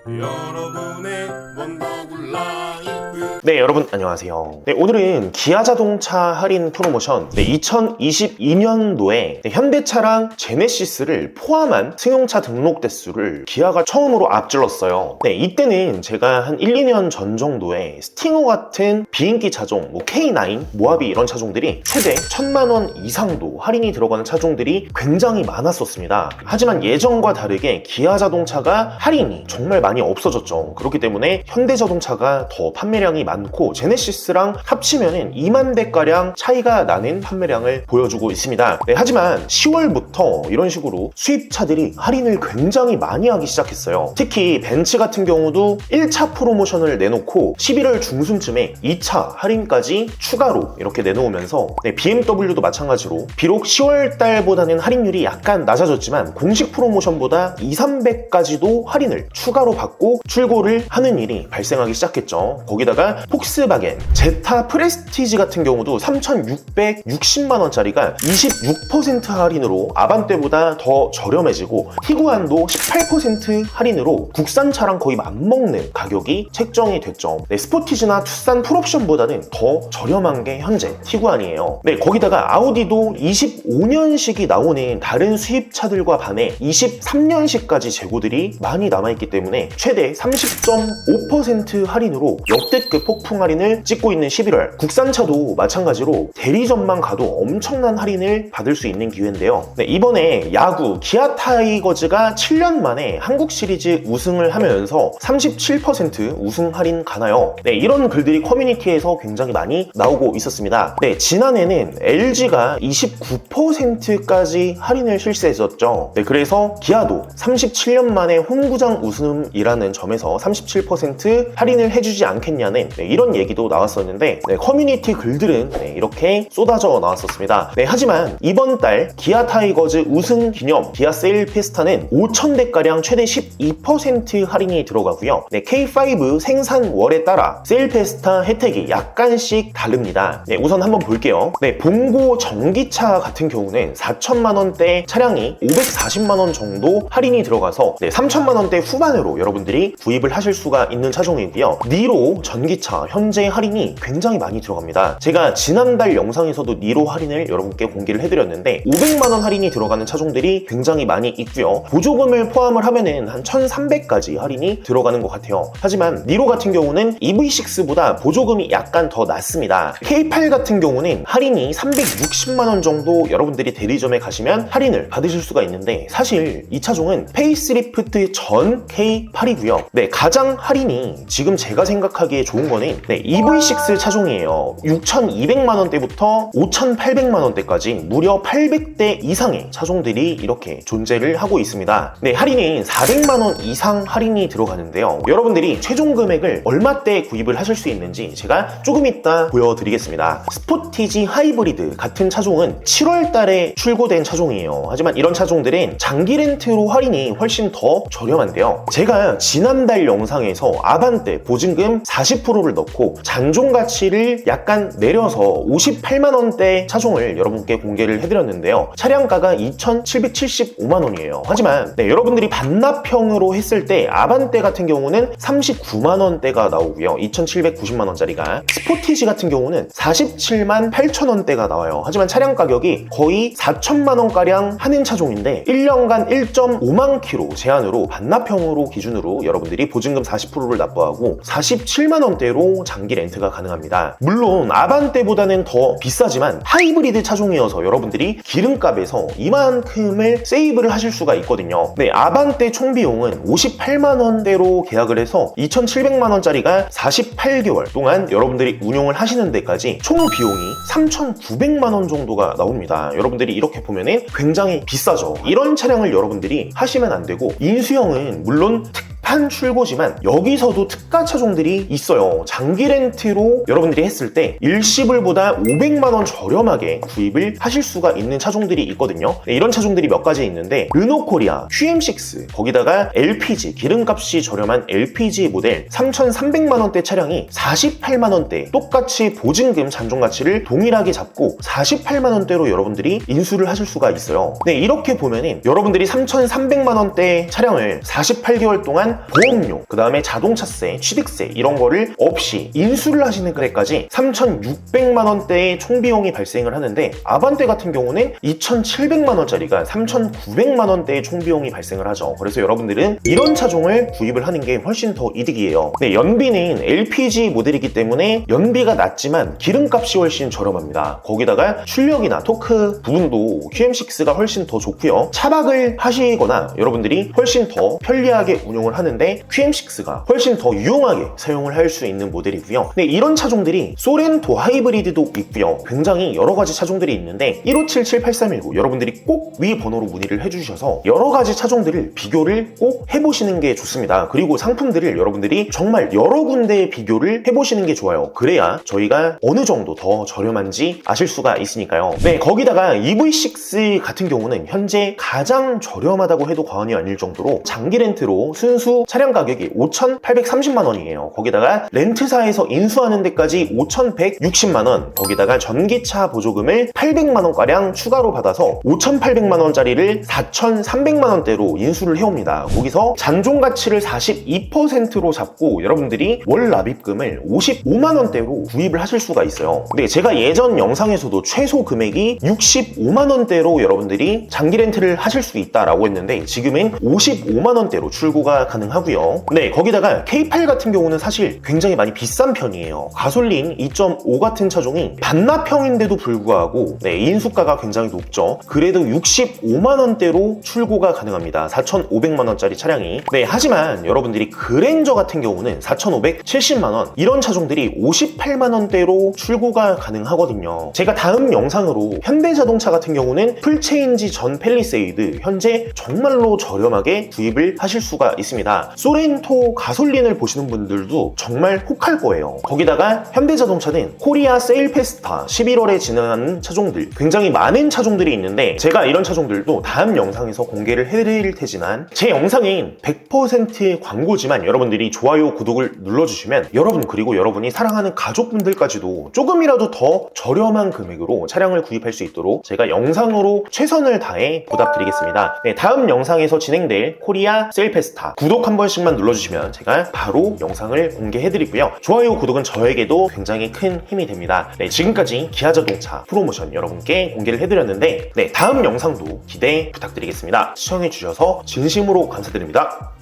여러분의 원더블 라이프. 네, 여러분 안녕하세요. 네, 오늘은 기아자동차 할인 프로모션 2022년도에 현대차랑 제네시스를 포함한 승용차 등록 대수를 기아가 처음으로 앞질렀어요. 네, 이때는 제가 한 1, 2년 전 정도에 스팅어 같은 비인기 차종, K9, 모하비 이런 차종들이 최대 1000만 원 이상도 할인이 들어가는 차종들이 굉장히 많았었습니다. 하지만 예전과 다르게 기아자동차가 할인이 정말 많이 없어졌죠. 그렇기 때문에 현대자동차가 더 판매량이 많고 제네시스랑 합치면은 2만 대가량 차이가 나는 판매량을 보여주고 있습니다. 네, 하지만 10월부터 이런 식으로 수입차들이 할인을 굉장히 많이 하기 시작했어요. 특히 벤츠 같은 경우도 1차 프로모션을 내놓고 11월 중순쯤에 2차 할인까지 추가로 이렇게 내놓으면서 BMW도 마찬가지로 비록 10월 달보다는 할인율이 약간 낮아졌지만 공식 프로모션보다 200~300까지도 할인을 추가로 받고 출고를 하는 일이 발생하기 시작했죠. 거기다가 폭스바겐 제타 프레스티지 같은 경우도 3,660만 원짜리가 26% 할인으로 아반떼보다 더 저렴해지고 티구안도 18% 할인으로 국산차랑 거의 맞먹는 가격이 책정이 됐죠. 네, 스포티지나 투싼 풀옵션보다는 더 저렴한 게 현재 티구안이에요. 네, 거기다가 아우디도 25년식이 나오는 다른 수입차들과 반해 23년식까지 재고들이 많이 남아있기 때문에 최대 30.5% 할인으로 역대급 폭풍 할인을 찍고 있는 11월, 국산차도 마찬가지로 대리점만 가도 엄청난 할인을 받을 수 있는 기회인데요. 네, 이번에 야구 기아 타이거즈가 7년 만에 한국 시리즈 우승을 하면서 37% 우승 할인 가나요? 네, 이런 글들이 커뮤니티에서 굉장히 많이 나오고 있었습니다. 네, 지난해는 LG가 29%까지 할인을 실시했었죠. 네, 그래서 기아도 37년 만에 홈구장 우승이라는 점에서 37% 할인을 해주지 않겠냐는 이런 얘기도 나왔었는데 커뮤니티 글들은 이렇게 쏟아져 나왔었습니다. 하지만 이번 달 기아 타이거즈 우승 기념 기아 세일 페스타는 5,000대가량 최대 12% 할인이 들어가고요. K5 생산월에 따라 세일 페스타 혜택이 약간씩 다릅니다. 우선 한번 볼게요. 봉고 전기차 같은 경우는 4천만 원대 차량이 540만 원 정도 할인이 들어가서 3천만 원대 후반으로 여러분들이 구입을 하실 수가 있는 차종이고요. 니로 전기차 현재 할인이 굉장히 많이 들어갑니다. 제가 지난달 영상에서도 니로 할인을 여러분께 공개를 해드렸는데 500만 원 할인이 들어가는 차종들이 굉장히 많이 있고요. 보조금을 포함을 하면은 한 1,300까지 할인이 들어가는 것 같아요. 하지만 니로 같은 경우는 EV6보다 보조금이 약간 더 낮습니다. K8 같은 경우는 할인이 360만 원 정도 여러분들이 대리점에 가시면 할인을 받으실 수가 있는데 사실 이 차종은 페이스리프트 전 K8이고요. 가장 할인이 지금 제가 생각하기에 좋은 거는 EV6 차종이에요. 6,200만 원대부터 5,800만 원대까지 무려 800대 이상의 차종들이 이렇게 존재를 하고 있습니다. 할인은 400만 원 이상 할인이 들어가는데요. 여러분들이 최종 금액을 얼마대 구입을 하실 수 있는지 제가 조금 이따 보여드리겠습니다. 스포티지 하이브리드 같은 차종은 7월 달에 출고된 차종이에요. 하지만 이런 차종들은 장기 렌트로 할인이 훨씬 더 저렴한데요. 제가 지난달 영상에서 아반떼 보증금 40%를 넣고 잔존 가치를 약간 내려서 58만 원대 차종을 여러분께 공개를 해드렸는데요. 차량가가 2,775만 원이에요. 하지만 여러분들이 반납형으로 했을 때 아반떼 같은 경우는 39만 원대가 나오고요. 2,790만 원짜리가 스포티지 같은 경우는 47만 8천 원대가 나와요. 하지만 차량 가격이 거의 4천만 원가량 하는 차종인데 1년간 1.5만 킬로 제한으로 반납형으로 기준으로 여러분들이 보증금 40%를 납부하고 47만 원대로 장기 렌트가 가능합니다. 물론 아반떼보다는 더 비싸지만 하이브리드 차종이어서 여러분들이 기름값에서 이만큼을 세이브를 하실 수가 있거든요. 아반떼 총 비용은 58만 원대로 계약을 해서 2,700만 원짜리가 48개월 동안 여러분들이 운용을 하시는 데까지 총 비용이 3,900만 원 정도가 나옵니다. 여러분들이 이렇게 보면은 굉장히 비싸죠. 이런 차량을 여러분들이 하시면 안 되고 인수형은 물론 한 출고지만 여기서도 특가 차종들이 있어요. 장기 렌트로 여러분들이 했을 때 일시불보다 500만 원 저렴하게 구입을 하실 수가 있는 차종들이 있거든요. 이런 차종들이 몇 가지 있는데 르노코리아, QM6, 거기다가 LPG, 기름값이 저렴한 LPG 모델 3,300만 원대 차량이 48만 원대 똑같이 보증금 잔존 가치를 동일하게 잡고 48만 원대로 여러분들이 인수를 하실 수가 있어요. 이렇게 보면은 여러분들이 3,300만 원대 차량을 48개월 동안 거기다가 보험료, 그 다음에 자동차세, 취득세 이런 거를 없이 인수를 하시는 금액까지 3,600만 원대의 총비용이 발생을 하는데, 아반떼 같은 경우는 2,700만 원짜리가 3,900만 원대의 총비용이 발생을 하죠. 그래서 여러분들은 이런 차종을 구입을 하는 게 훨씬 더 이득이에요. 네, 연비는 LPG 모델이기 때문에 연비가 낮지만 기름값이 훨씬 저렴합니다. 거기다가 출력이나 토크 부분도 QM6가 훨씬 더 좋고요. 차박을 하시거나 여러분들이 훨씬 더 편리하게 운용을 하는데 QM6가 훨씬 더 유용하게 사용을 할 수 있는 모델이고요. 네, 이런 차종들이 소렌토 하이브리드도 있고요. 굉장히 여러 가지 차종들이 있는데 1577-8319 여러분들이 꼭 위 번호로 문의를 해주셔서 여러 가지 차종들을 비교를 꼭 해보시는 게 좋습니다. 그리고 상품들을 여러분들이 정말 여러 군데의 비교를 해보시는 게 좋아요. 그래야 저희가 어느 정도 더 저렴한지 아실 수가 있으니까요. 네, 거기다가 EV6 같은 경우는 현재 가장 저렴하다고 해도 과언이 아닐 정도로 장기 렌트로 순수 차량 가격이 5,830만 원이에요. 거기다가 렌트사에서 인수하는 데까지 5,160만 원, 거기다가 전기차 보조금을 800만 원가량 추가로 받아서 5,800만 원짜리를 4,300만 원대로 인수를 해옵니다. 거기서 잔존 가치를 42%로 잡고 여러분들이 월 납입금을 55만 원대로 구입을 하실 수가 있어요. 네, 제가 예전 영상에서도 최소 금액이 65만 원대로 여러분들이 장기 렌트를 하실 수 있다라고 했는데 지금은 55만 원대로 출고가 가능하고요. 네, 거기다가 K8 같은 경우는 사실 굉장히 많이 비싼 편이에요. 가솔린 2.5 같은 차종이 반납형인데도 불구하고 네, 인수가가 굉장히 높죠. 그래도 65만 원대로 출고가 가능합니다. 4,500만 원짜리 차량이. 네, 하지만 여러분들이 그랜저 같은 경우는 4,570만 원, 이런 차종들이 58만 원대로 출고가 가능하거든요. 제가 다음 영상으로 현대자동차 같은 경우는 풀체인지 전 팰리세이드 현재 정말로 저렴하게 구입을 하실 수가 있습니다. 소렌토 가솔린을 보시는 분들도 정말 혹할 거예요. 거기다가 현대자동차는 코리아 세일페스타 11월에 진행하는 차종들, 굉장히 많은 차종들이 있는데 제가 이런 차종들도 다음 영상에서 공개를 해드릴 테지만, 제 영상인 100% 광고지만 여러분들이 좋아요, 구독을 눌러주시면 여러분 그리고 여러분이 사랑하는 가족분들까지도 조금이라도 더 저렴한 금액으로 차량을 구입할 수 있도록 제가 영상으로 최선을 다해 보답드리겠습니다. 네, 다음 영상에서 진행될 코리아 세일페스타 구독 한 번씩만 눌러주시면 제가 바로 영상을 공개해드리고요. 좋아요, 구독은 저에게도 굉장히 큰 힘이 됩니다. 네, 지금까지 기아자동차 프로모션 여러분께 공개를 해드렸는데 네, 다음 영상도 기대 부탁드리겠습니다. 시청해주셔서 진심으로 감사드립니다.